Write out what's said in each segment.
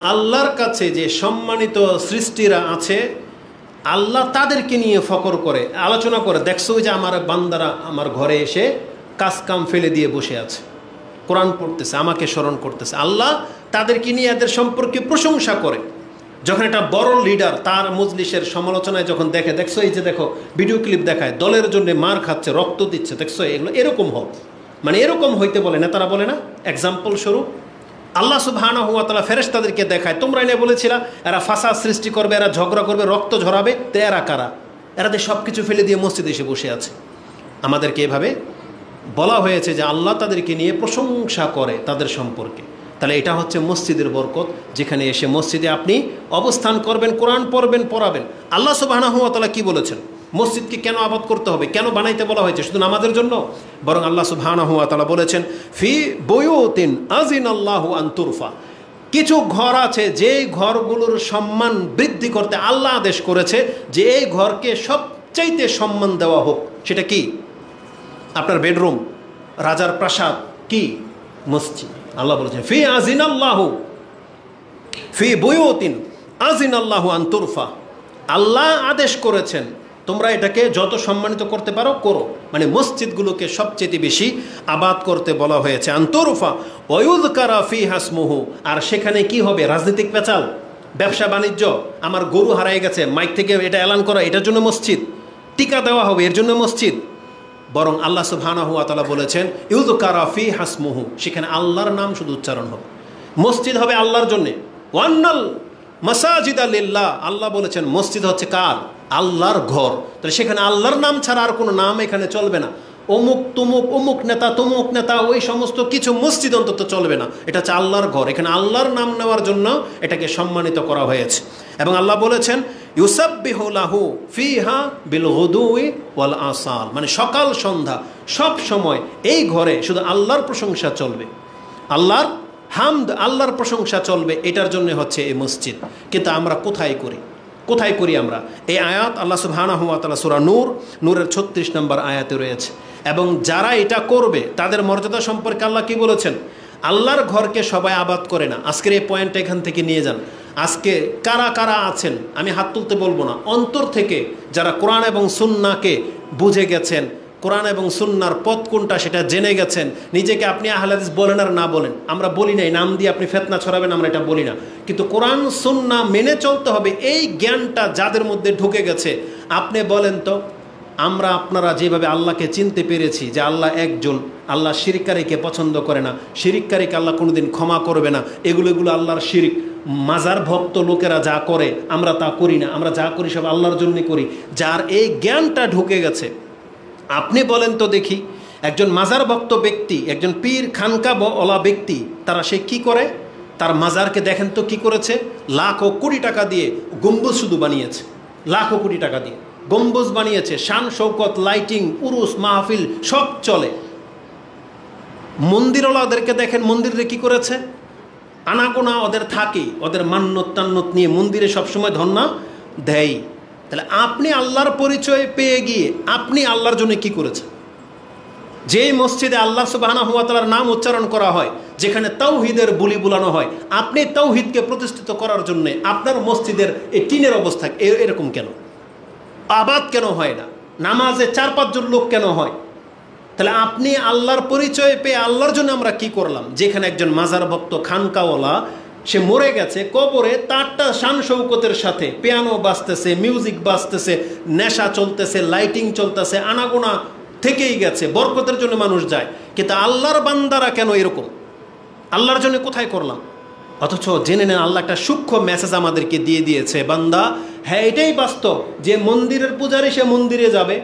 আল্লাহর কাছে যে সম্মানিত সৃষ্টিরা আছে, আল্লাহ তাদেরকে নিয়ে ফখর করে, আলোচনা করে। দেখছো যে আমার বান্দারা আমার ঘরে এসে কাজ কাম ফেলে দিয়ে বসে আছে, কোরআন পড়তেছে, আমাকে স্মরণ করতেছে। আল্লাহ তাদেরকে নিয়ে এদের সম্পর্কে প্রশংসা করে। যখন একটা বড় লিডার তার মজলিসের সমালোচনায় যখন দেখছো এই যে দেখো ভিডিও ক্লিপ দেখায়, দলের জন্য মার খাচ্ছে, রক্ত দিচ্ছে, দেখছো এগুলো এরকম হোক, মানে এরকম হইতে বলে না, তারা বলে না। এক্সাম্পল স্বরূপ আল্লাহ সুবহানাহু ওয়া তাআলা ফেরেশতাদেরকে দেখায়, তোমরা এনে বলেছিলা এরা ফাসাদ সৃষ্টি করবে, এরা ঝগড়া করবে, রক্ত ঝরাবে, তো এরা কারা? এরা তো সব কিছু ফেলে দিয়ে মসজিদে এসে বসে আছে। আমাদেরকে এভাবে বলা হয়েছে যে আল্লাহ তাদেরকে নিয়ে প্রশংসা করে তাদের সম্পর্কে। তাহলে এটা হচ্ছে মসজিদের বরকত, যেখানে এসে মসজিদে আপনি অবস্থান করবেন, কোরআন পড়বেন, পড়াবেন। আল্লাহ সুবহানাহু ওয়া তাআলা কি বলেছেন? মসজিদকে কেন আবাদ করতে হবে, কেন বানাইতে বলা হয়েছে? শুধু নামাজের জন্য? বরং আল্লাহ সুবহানাহু ওয়া তাআলা বলেছেন ফি বুয়ুতিন আযিনাল্লাহু আন তুরফা, কিছু ঘর আছে যে ঘরগুলোর সম্মান বৃদ্ধি করতে আল্লাহ আদেশ করেছে যে এই ঘরকে সবচাইতে সম্মান দেওয়া হোক। সেটা কি? আপনার বেডরুম, রাজার প্রাসাদ, কি? মসজিদ। আল্লাহ বলেছেন ফি আযিনাল্লাহু ফি বুয়ুতিন আযিনাল্লাহু আন তুরফা, আল্লাহ আদেশ করেছেন তোমরা এটাকে যত সম্মানিত করতে পারো করো, মানে মসজিদগুলোকে সবচেয়ে বেশি আবাদ করতে বলা হয়েছে। আনতুরফা ওয়ুযকারা ফিহা ইসমুহু, আর সেখানে কি হবে? রাজনৈতিক পেঁচাল, ব্যবসা বাণিজ্য, আমার গরু হারাই গেছে, মাইক থেকে এটা এলান করা, এটার জন্য মসজিদ। টিকা দেওয়া হবে, এর জন্য মসজিদ। বরং আল্লাহ সুবহানাহু ওয়া তাআলা বলেছেন ইউযকারা ফিহা ইসমুহু, সেখানে আল্লাহর নাম শুধু উচ্চারণ হবে। মসজিদ হবে আল্লাহর জন্যে। ওয়ান্নাল মাসাজিদা লিল্লাহ, আল্লাহ বলেছেন মসজিদ হচ্ছে কার? আল্লাহর ঘর। তাহলে সেখানে আল্লাহর নাম ছাড়া আর কোনো নাম এখানে চলবে না। অমুক তুমুক, অমুক নেতা, তমুক নেতা, ওই সমস্ত কিছু মসজিদ অন্তত চলবে না। এটা হচ্ছে আল্লাহর ঘর, এখানে আল্লাহর নাম নেওয়ার জন্য এটাকে সম্মানিত করা হয়েছে। এবং আল্লাহ বলেছেন ইউসাব্বিহু লাহু ফিহা বিল গুদুই ওয়াল আসাল, মানে সকাল সন্ধ্যা সব সময় এই ঘরে শুধু আল্লাহর প্রশংসা চলবে, আল্লাহর হামদ, আল্লাহর প্রশংসা চলবে। এটার জন্য হচ্ছে এই মসজিদ। কিন্তু আমরা কোথায় করি? কোথায় করি আমরা? এই আয়াত আল্লাহ সুবহানাহু ওয়া তাআলা সূরা নূরের 36 নম্বর আয়াতে রয়েছে। এবং যারা এটা করবে তাদের মর্যাদা সম্পর্কে আল্লাহ কি বলেছেন? আল্লাহর ঘরকে সবাই আবাদ করে না। আজকের এই পয়েন্টটা এখান থেকে নিয়ে যান। আজকে কারা কারা আছেন, আমি হাত তুলতে বলবো না, অন্তর থেকে যারা কোরআন এবং সুন্নাহকে বুঝে গেছেন, কোরআন এবং সুন্নাহর পথ কোনটা সেটা জেনে গেছেন, নিজেকে আপনি আহলে হাদিস বলেন আর না বলেন, আমরা বলি নাই, নাম দিয়ে আপনি ফিতনা ছড়াবেন, আমরা এটা বলি না, কিন্তু কোরআন সুন্নাহ মেনে চলতে হবে, এই জ্ঞানটা যাদের মধ্যে ঢুকে গেছে। আপনি বলেন তো, আমরা আপনারা যেভাবে আল্লাহকে চিনতে পেরেছি যে আল্লাহ একজন, আল্লাহ শিরকারীকে পছন্দ করে না, শিরকারীকে আল্লাহ কোনোদিন ক্ষমা করবে না, এগুলো আল্লাহর শিরিক। মাজার ভক্ত লোকেরা যা করে আমরা তা করি না, আমরা যা করি সব আল্লাহর জন্য করি। যার এই জ্ঞানটা ঢুকে গেছে, আপনি বলেন তো দেখি, একজন মাজার ভক্ত ব্যক্তি, একজন পীর খানকা ওলা ব্যক্তি, তারা সে কি করে? তার মাজারকে দেখেন তো কি করেছে? লাখ ও কোটি টাকা দিয়ে গম্বুজ শুধু বানিয়েছে, লাখ ও কোটি টাকা দিয়ে গম্বুজ বানিয়েছে, শান শৌকত, লাইটিং, উরুস, মাহফিল সব চলে। মন্দিরওয়ালাদেরকে দেখেন মন্দিরে কি করেছে? আনাগোনা ওদের থাকে, ওদের মান্যত টান্নত নিয়ে মন্দিরে সবসময় ধন্না দেয়। তাহলে আপনি আল্লাহর পরিচয় পেয়ে গিয়ে আপনি আল্লাহর জন্য কি করেছেন? যেই মসজিদে আল্লাহ সুবহানাহু ওয়া তাআলার নাম উচ্চারণ করা হয়, যেখানে তাওহীদের বুলি বুলানো হয়, আপনি তাওহীদকে প্রতিষ্ঠিত করার জন্য আপনার মসজিদের এই টিনের অবস্থা এরকম কেন? আবাদ কেন হয় না? নামাজে 4-5 জন লোক কেন হয়? তাহলে আপনি আল্লাহর পরিচয় পেয়ে আল্লাহর জন্য আমরা কি করলাম? যেখানে একজন মাজার ভক্ত খানকাওয়ালা, সে মরে গেছে, কবরে তারটা শান শৌকতের সাথে পিয়ানো বাজতেছে, মিউজিক বাজতেছে, নেশা চলতেছে, লাইটিং চলতেছে, আনাগোনা থেকেই গেছে, বরকতের জন্য মানুষ যায়। কিন্তু আল্লাহর বান্দারা কেন এরকম? আল্লাহর জন্য কোথায় করলাম? অথচ জেনে নেন আল্লাহ একটা সূক্ষ্ম মেসেজ আমাদেরকে দিয়ে দিয়েছে, বান্দা হ্যাঁ এটাই বাস্তব যে মন্দিরের পূজারী সে মন্দিরে যাবে,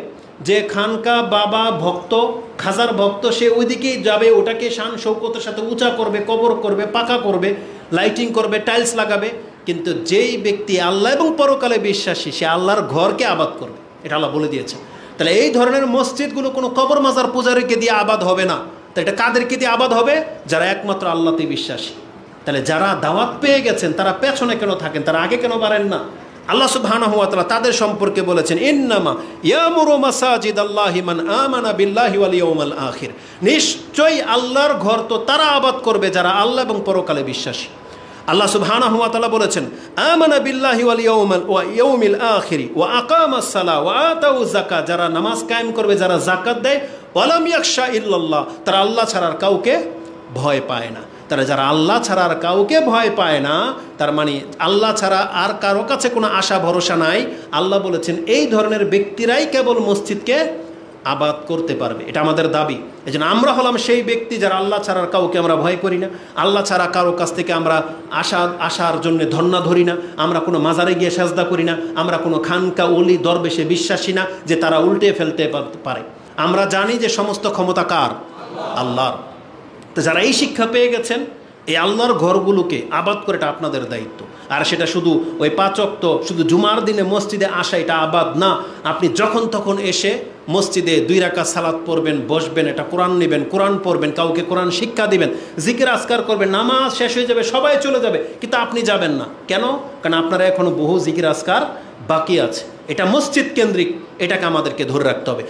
যে খানকা বাবা ভক্ত, খাজার ভক্ত, সে ওইদিকেই যাবে, ওটাকে শান শৌকতের সাথে উঁচা করবে, কবর করবে, পাকা করবে, লাইটিং করবে, টাইলস লাগাবে। কিন্তু যেই ব্যক্তি আল্লাহ এবং পরকালে বিশ্বাসী, সে আল্লাহর ঘরকে আবাদ করবে, এটা আল্লাহ বলে দিয়েছে। তাহলে এই ধরনের মসজিদগুলো কোনো কবর মাজার পূজারীকে দিয়ে আবাদ হবে না। তো এটা কাদেরকে দিয়ে আবাদ হবে? যারা একমাত্র আল্লাহতে বিশ্বাসী। তাহলে যারা দাওয়াত পেয়ে গেছেন তারা পেছনে কেন থাকেন? তারা আগে কেন বাড়েন না? আল্লাহ সুবহানাহু ওয়া তাআলা তাদের সম্পর্কে বলেছেন ইন্নামা ইয়ামুরু মাসাজিদাল্লাহি মান আমানা বিল্লাহি ওয়াল ইয়াউমিল আখির, নিশ্চয়ই আল্লাহর ঘর তো তারা আবাদ করবে যারা আল্লাহ এবং পরকালে বিশ্বাসী। আল্লাহ সুবহানাহু ওয়া তাআলা বলেছেন, আমানা বিল্লাহি ওয়াল ইয়াউমিল আখিরি ওয়া আকামাস সালাহ ওয়া আতাউয যাকাত, যারা নামাজ কায়েম করবে, যারা যাকাত দেয়, ওয়ালাম ইয়াখশা ইল্লাল্লাহ, তারা আল্লাহ ছাড়া আর কাউকে ভয় পায় না। তারা যারা আল্লাহ ছাড়া আর কাউকে ভয় পায় না, তার মানে আল্লাহ ছাড়া আর কারো কাছে কোনো আশা ভরসা নাই। আল্লাহ বলেছেন এই ধরনের ব্যক্তিরাই কেবল মসজিদকে আবাদ করতে পারবে, এটা আমাদের দাবি। এই জন্য আমরা হলাম সেই ব্যক্তি যারা আল্লাহ ছাড়া আর কাউকে আমরা ভয় করি না, আল্লাহ ছাড়া কারো কাছ থেকে আমরা আশার জন্য ধর্ণা ধরি না, আমরা কোনো মাজারে গিয়ে সাজদা করি না, আমরা কোনো খানকা ওলি দরবেশে বিশ্বাসী না যে তারা উল্টে ফেলতে পারে। আমরা জানি যে সমস্ত ক্ষমতা কার? আল্লাহর। তো যারা এই শিক্ষা পেয়ে গেছেন, এই আল্লাহর ঘরগুলোকে আবাদ করে, এটা আপনাদের দায়িত্ব। আর সেটা শুধু ওই 5 ওয়াক্ত শুধু জুমার দিনে মসজিদে আসা এটা আবাদ না। আপনি যখন তখন এসে মসজিদে 2 রাকাত সালাত পড়বেন, বসবেন, এটা কোরআন নেবেন, কোরআন পড়বেন, কাউকে কোরআন শিক্ষা দিবেন, জিকির আজকার করবেন, নামাজ শেষ হয়ে যাবে, সবাই চলে যাবে, কিন্তু আপনি যাবেন না কেন? কারণ আপনারা এখনো বহু জিকির আজকার বাকি আছে। এটা মসজিদ কেন্দ্রিক, এটাকে আমাদেরকে ধরে রাখতে হবে।